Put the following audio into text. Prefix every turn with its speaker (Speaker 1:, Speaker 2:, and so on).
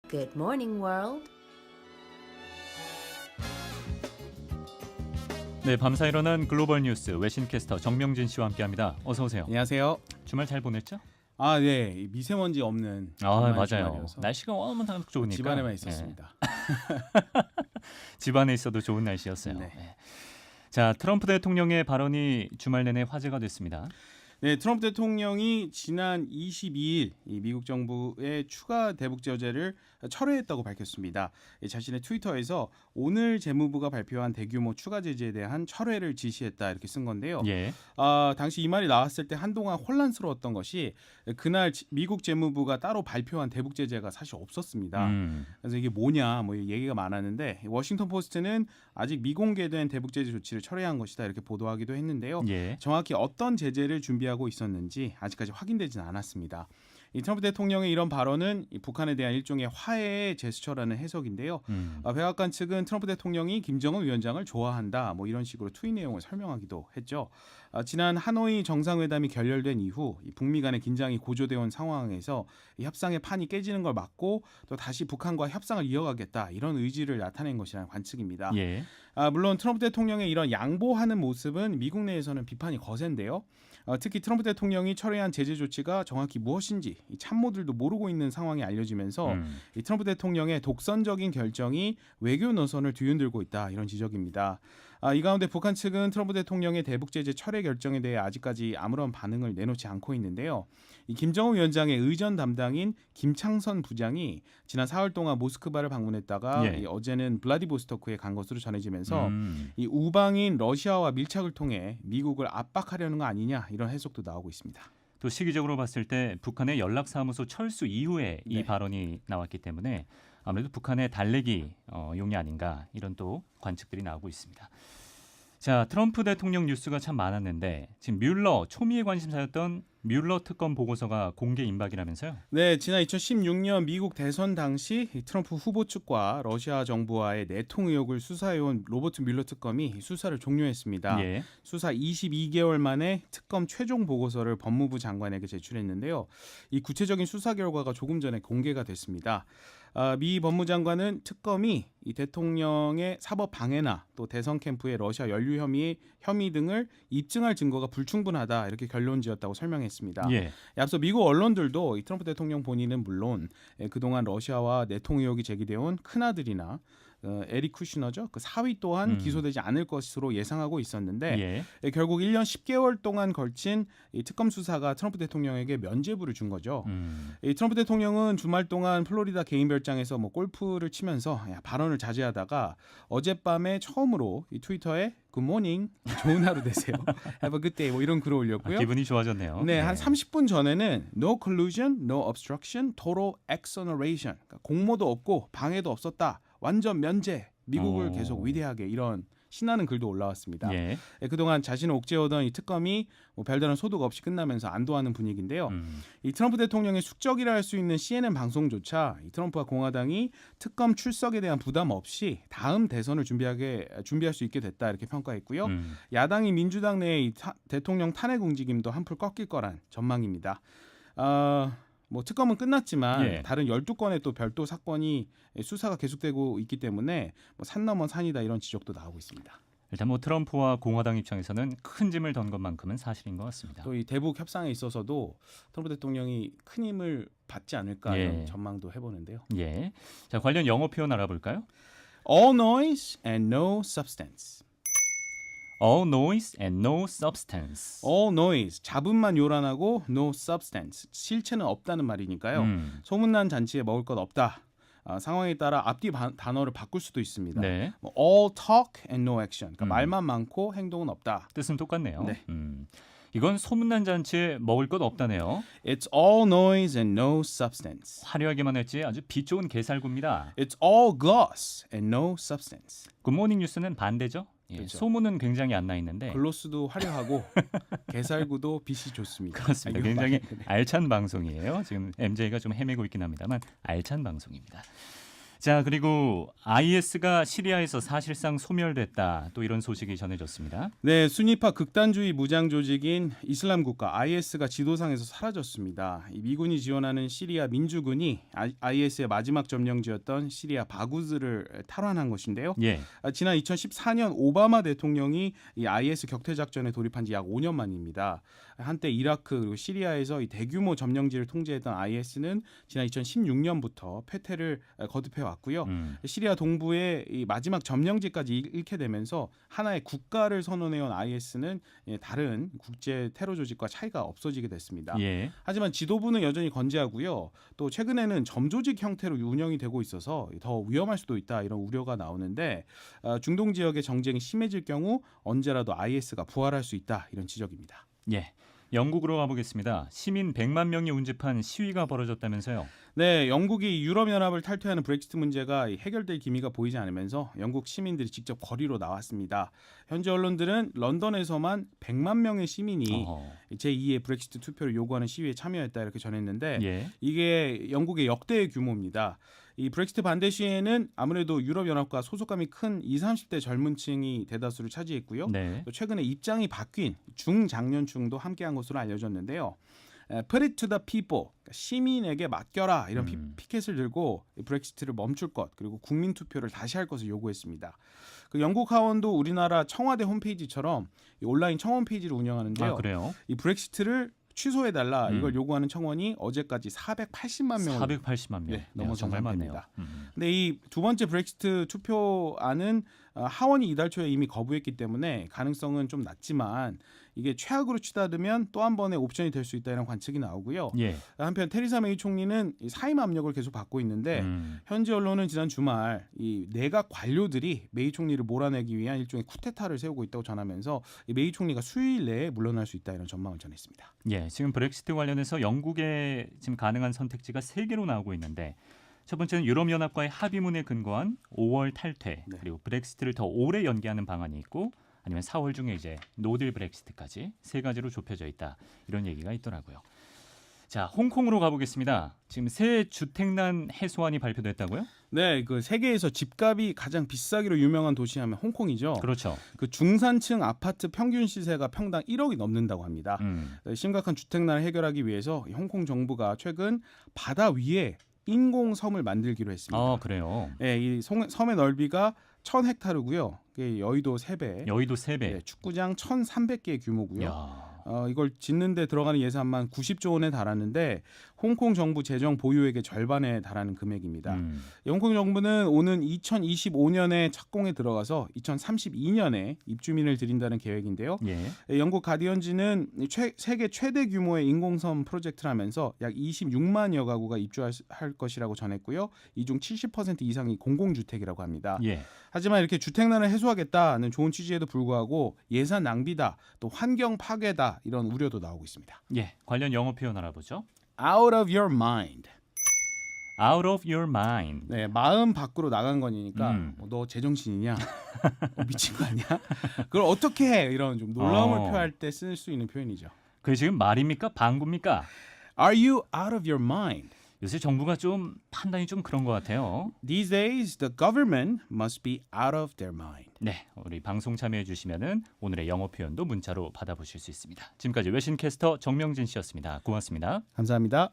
Speaker 1: Good morning, world.
Speaker 2: 네, 밤사이 일어난 글로벌 뉴스 외신캐스터 정명진 씨와 함께합니다. 어서 오세요.
Speaker 3: 안녕하세요.
Speaker 2: 주말 잘 보냈죠?
Speaker 3: 아, 네. 미세먼지 없는
Speaker 2: 맞아요.
Speaker 3: 주말이어서
Speaker 2: 날씨가 너무나 좋으니까
Speaker 3: 집안에만 있었습니다.
Speaker 2: 집안에 있어도 좋은 날씨였어요.
Speaker 3: 네.
Speaker 2: 자, 트럼프 대통령의 발언이 주말 내내 화제가 됐습니다.
Speaker 3: 네, 트럼프 대통령이 지난 22일 이 미국 정부의 추가 대북 제재를 철회했다고 밝혔습니다. 자신의 트위터에서 오늘 재무부가 발표한 대규모 추가 제재에 대한 철회를 지시했다 이렇게 쓴 건데요.
Speaker 2: 예.
Speaker 3: 당시 이 말이 나왔을 때 한동안 혼란스러웠던 것이 그날 미국 재무부가 따로 발표한 대북 제재가 사실 없었습니다. 그래서 이게 뭐냐 뭐 얘기가 많았는데 워싱턴 포스트는 아직 미공개된 대북 제재 조치를 철회한 것이다 이렇게 보도하기도 했는데요.
Speaker 2: 예.
Speaker 3: 정확히 어떤 제재를 준비하고 있었는지 아직까지 확인되지는 않았습니다. 이 트럼프 대통령의 이런 발언은 이 북한에 대한 일종의 화해의 제스처라는 해석인데요. 백악관 측은 트럼프 대통령이 김정은 위원장을 좋아한다 뭐 이런 식으로 트윗 내용을 설명하기도 했죠. 지난 하노이 정상회담이 결렬된 이후 이 북미 간의 긴장이 고조되어 온 상황에서 이 협상의 판이 깨지는 걸 막고 또 다시 북한과 협상을 이어가겠다 이런 의지를 나타낸 것이라는 관측입니다.
Speaker 2: 예.
Speaker 3: 물론 트럼프 대통령의 이런 양보하는 모습은 미국 내에서는 비판이 거센데요. 특히 트럼프 대통령이 철회한 제재 조치가 정확히 무엇인지 이 참모들도 모르고 있는 상황이 알려지면서 이 트럼프 대통령의 독선적인 결정이 외교 노선을 뒤흔들고 있다 이런 지적입니다. 이 가운데 북한 측은 트럼프 대통령의 대북 제재 철회 결정에 대해 아직까지 아무런 반응을 내놓지 않고 있는데요. 이 김정은 위원장의 의전 담당인 김창선 부장이 지난 4월 동안 모스크바를 방문했다가
Speaker 2: 예.
Speaker 3: 어제는 블라디보스토크에 간 것으로 전해지면서 이 우방인 러시아와 밀착을 통해 미국을 압박하려는 거 아니냐 이런 해석도 나오고 있습니다.
Speaker 2: 또 시기적으로 봤을 때 북한의 연락사무소 철수 이후에 이
Speaker 3: 네.
Speaker 2: 발언이 나왔기 때문에 아무래도 북한의 달래기 용이 아닌가 이런 또 관측들이 나오고 있습니다. 자, 트럼프 대통령 뉴스가 참 많았는데 지금 뮬러 초미의 관심사였던 뮬러 특검 보고서가 공개 임박이라면서요?
Speaker 3: 네, 지난 2016년 미국 대선 당시 이 트럼프 후보 측과 러시아 정부와의 내통 의혹을 수사해온 로버트 뮬러 특검이 수사를 종료했습니다.
Speaker 2: 예.
Speaker 3: 수사 22개월 만에 특검 최종 보고서를 법무부 장관에게 제출했는데요. 이 구체적인 수사 결과가 조금 전에 공개가 됐습니다. 미 법무장관은 특검이 이 대통령의 사법 방해나 또 대선 캠프의 러시아 연루 혐의 등을 입증할 증거가 불충분하다 이렇게 결론지었다고 설명했습니다.
Speaker 2: 예.
Speaker 3: 앞서 미국 언론들도 이 트럼프 대통령 본인은 물론 그동안 러시아와 내통 의혹이 제기되어 온 큰아들이나 에릭 쿠시너죠. 그 사위 또한 기소되지 않을 것으로 예상하고 있었는데 결국 1년 10개월 동안 걸친 이 특검 수사가 트럼프 대통령에게 면죄부를 준 거죠. 이 트럼프 대통령은 주말 동안 플로리다 개인 별장에서 뭐 골프를 치면서 발언을 자제하다가 어젯밤에 처음으로 이 트위터에 굿모닝, 좋은 하루 되세요. Have a good day 뭐 이런 글을 올렸고요.
Speaker 2: 기분이 좋아졌네요.
Speaker 3: 네, 한 30분 전에는 No collusion, no obstruction, total exoneration. 그러니까 공모도 없고 방해도 없었다. 완전 면제. 미국을 계속 위대하게 이런 신나는 글도 올라왔습니다.
Speaker 2: 예.
Speaker 3: 그동안 자신을 옥죄어던 이 특검이 뭐 별다른 소득 없이 끝나면서 안도하는 분위기인데요. 이 트럼프 대통령의 숙적이라 할 수 있는 CNN 방송조차 이 트럼프와 공화당이 특검 출석에 대한 부담 없이 다음 대선을 준비할 수 있게 됐다 이렇게 평가했고요. 야당이 민주당 내의 이 대통령 탄핵 움직임도 한풀 꺾일 거란 전망입니다. 뭐 특검은 끝났지만 다른 12건의 또 별도 사건이 수사가 계속되고 있기 때문에 뭐 산 넘어 산이다 이런 지적도 나오고 있습니다.
Speaker 2: 일단 뭐 트럼프와 공화당 입장에서는 큰 짐을 던 것만큼은 사실인 것 같습니다.
Speaker 3: 또 이 대북 협상에 있어서도 트럼프 대통령이 큰 힘을 받지 않을까 이런 전망도 해보는데요.
Speaker 2: 예. 자, 관련 영어 표현 알아볼까요?
Speaker 3: All noise and no substance.
Speaker 2: All noise and no substance.
Speaker 3: All noise, 잡음만 요란하고 no substance, 실체는 없다는 말이니까요. 소문난 잔치에 먹을 것 없다. 상황에 따라 앞뒤 단어를 바꿀 수도 있습니다.
Speaker 2: 네.
Speaker 3: 뭐 all talk and no action, 그러니까 말만 많고 행동은 없다.
Speaker 2: 뜻은 똑같네요.
Speaker 3: 네.
Speaker 2: 이건 소문난 잔치에 먹을 것 없다네요.
Speaker 3: It's all noise and no substance.
Speaker 2: 화려하게만 했지 아주 빛 좋은 개살구입니다.
Speaker 3: It's all gloss and no substance.
Speaker 2: 굿모닝 뉴스는 반대죠.
Speaker 3: 그렇죠.
Speaker 2: 소문은 굉장히 안 나 있는데
Speaker 3: 글로스도 화려하고 개살구도 빛이 좋습니다.
Speaker 2: 그렇습니다. 굉장히 알찬 방송이에요. 지금 MJ가 좀 헤매고 있긴 합니다만 알찬 방송입니다. 자, 그리고 IS가 시리아에서 사실상 소멸됐다. 또 이런 소식이 전해졌습니다.
Speaker 3: 네, 순위파 극단주의 무장 조직인 이슬람 국가 IS가 지도상에서 사라졌습니다. 이 미군이 지원하는 시리아 민주군이 IS의 마지막 점령지였던 시리아 바구즈를 탈환한 것인데요.
Speaker 2: 예.
Speaker 3: 지난 2014년 오바마 대통령이 이 IS 격퇴 작전에 돌입한 지 약 5년 만입니다. 한때 이라크 그리고 시리아에서 이 대규모 점령지를 통제했던 IS는 지난 2016년부터 패퇴를 거듭해 왔고요. 시리아 동부의 이 마지막 점령지까지 잃게 되면서 하나의 국가를 선언해온 IS는 다른 국제 테러 조직과 차이가 없어지게 됐습니다.
Speaker 2: 예.
Speaker 3: 하지만 지도부는 여전히 건재하고요. 또 최근에는 점조직 형태로 운영이 되고 있어서 더 위험할 수도 있다 이런 우려가 나오는데 중동 지역의 정쟁이 심해질 경우 언제라도 IS가 부활할 수 있다 이런 지적입니다.
Speaker 2: 예. 영국으로 가보겠습니다. 시민 100만 명이 운집한 시위가 벌어졌다면서요.
Speaker 3: 네, 영국이 유럽연합을 탈퇴하는 브렉시트 문제가 해결될 기미가 보이지 않으면서 영국 시민들이 직접 거리로 나왔습니다. 현지 언론들은 런던에서만 100만 명의 시민이 제2의 브렉시트 투표를 요구하는 시위에 참여했다 이렇게 전했는데
Speaker 2: 예.
Speaker 3: 이게 영국의 역대 규모입니다. 이 브렉시트 반대 시위에는 아무래도 유럽연합과 소속감이 큰 20, 30대 젊은 층이 대다수를 차지했고요.
Speaker 2: 네.
Speaker 3: 또 최근에 입장이 바뀐 중장년층도 함께한 것으로 알려졌는데요. Put it to the people, 그러니까 시민에게 맡겨라 이런 피켓을 들고 브렉시트를 멈출 것 그리고 국민 투표를 다시 할 것을 요구했습니다. 그 영국 하원도 우리나라 청와대 홈페이지처럼 온라인 청원 페이지를 운영하는데요.
Speaker 2: 아, 그래요?
Speaker 3: 이 브렉시트를 취소해달라 이걸 요구하는 청원이 어제까지 480만 명
Speaker 2: 480만 명.
Speaker 3: 네, 넘어선
Speaker 2: 정말 많네요.
Speaker 3: 상태입니다. 근데 이 두 번째 브렉시트 투표안은 하원이 이달 초에 이미 거부했기 때문에 가능성은 좀 낮지만 이게 최악으로 치닫으면 또 한 번의 옵션이 될 수 있다 이런 관측이 나오고요.
Speaker 2: 예.
Speaker 3: 한편 테리사 메이 총리는 이 사임 압력을 계속 받고 있는데 현지 언론은 지난 주말 이 내각 관료들이 메이 총리를 몰아내기 위한 일종의 쿠데타를 세우고 있다고 전하면서 이 메이 총리가 수요일 내에 물러날 수 있다 이런 전망을 전했습니다.
Speaker 2: 예, 지금 브렉시트 관련해서 영국의 지금 가능한 선택지가 3개로 나오고 있는데 첫 번째는 유럽연합과의 합의문에 근거한 5월 탈퇴
Speaker 3: 네.
Speaker 2: 그리고 브렉시트를 더 오래 연기하는 방안이 있고 아니면 4월 중에 이제 노딜 브렉시트까지 3가지로 좁혀져 있다 이런 얘기가 있더라고요. 자, 홍콩으로 가보겠습니다. 지금 새 주택난 해소안이 발표됐다고요?
Speaker 3: 네, 그 세계에서 집값이 가장 비싸기로 유명한 도시하면 홍콩이죠.
Speaker 2: 그렇죠.
Speaker 3: 그 중산층 아파트 평균 시세가 평당 1억이 넘는다고 합니다. 심각한 주택난을 해결하기 위해서 홍콩 정부가 최근 바다 위에 인공섬을 만들기로 했습니다.
Speaker 2: 아, 그래요.
Speaker 3: 네, 이 섬의 넓이가 1000헥타르고요. 여의도 3배,
Speaker 2: 여의도 3배.
Speaker 3: 네, 축구장 1,300개의 규모고요.
Speaker 2: 야.
Speaker 3: 이걸 짓는 데 들어가는 예산만 90조 원에 달하는데 홍콩 정부 재정 보유액의 절반에 달하는 금액입니다. 홍콩 정부는 오는 2025년에 착공에 들어가서 2032년에 입주민을 들인다는 계획인데요.
Speaker 2: 예.
Speaker 3: 영국 가디언지는 세계 최대 규모의 인공섬 프로젝트라면서 약 26만여 가구가 입주할 것이라고 전했고요. 이 중 70% 이상이 공공주택이라고 합니다.
Speaker 2: 예.
Speaker 3: 하지만 이렇게 주택난을 해소하겠다는 좋은 취지에도 불구하고 예산 낭비다, 또 환경 파괴다 이런 우려도 나오고 있습니다.
Speaker 2: 예. 관련 영어 표현 알아보죠.
Speaker 3: Out of your mind.
Speaker 2: Out of your mind.
Speaker 3: 네, 마음 밖으로 나간 거니까 너 제정신이냐? 미친 거 아니야? 그걸 어떻게 해? 이런 좀 놀라움을 표할 때 쓸 수 있는 표현이죠.
Speaker 2: 그게 지금 말입니까? 방구입니까?
Speaker 3: Are you out of your mind?
Speaker 2: 요새 정부가 좀 판단이 좀 그런 것 같아요.
Speaker 3: These days, the government must be out of their mind.
Speaker 2: 네, 우리 방송 참여해 주시면은 오늘의 영어 표현도 문자로 받아보실 수 있습니다. 지금까지 외신캐스터 정명진 씨였습니다. 고맙습니다.
Speaker 3: 감사합니다.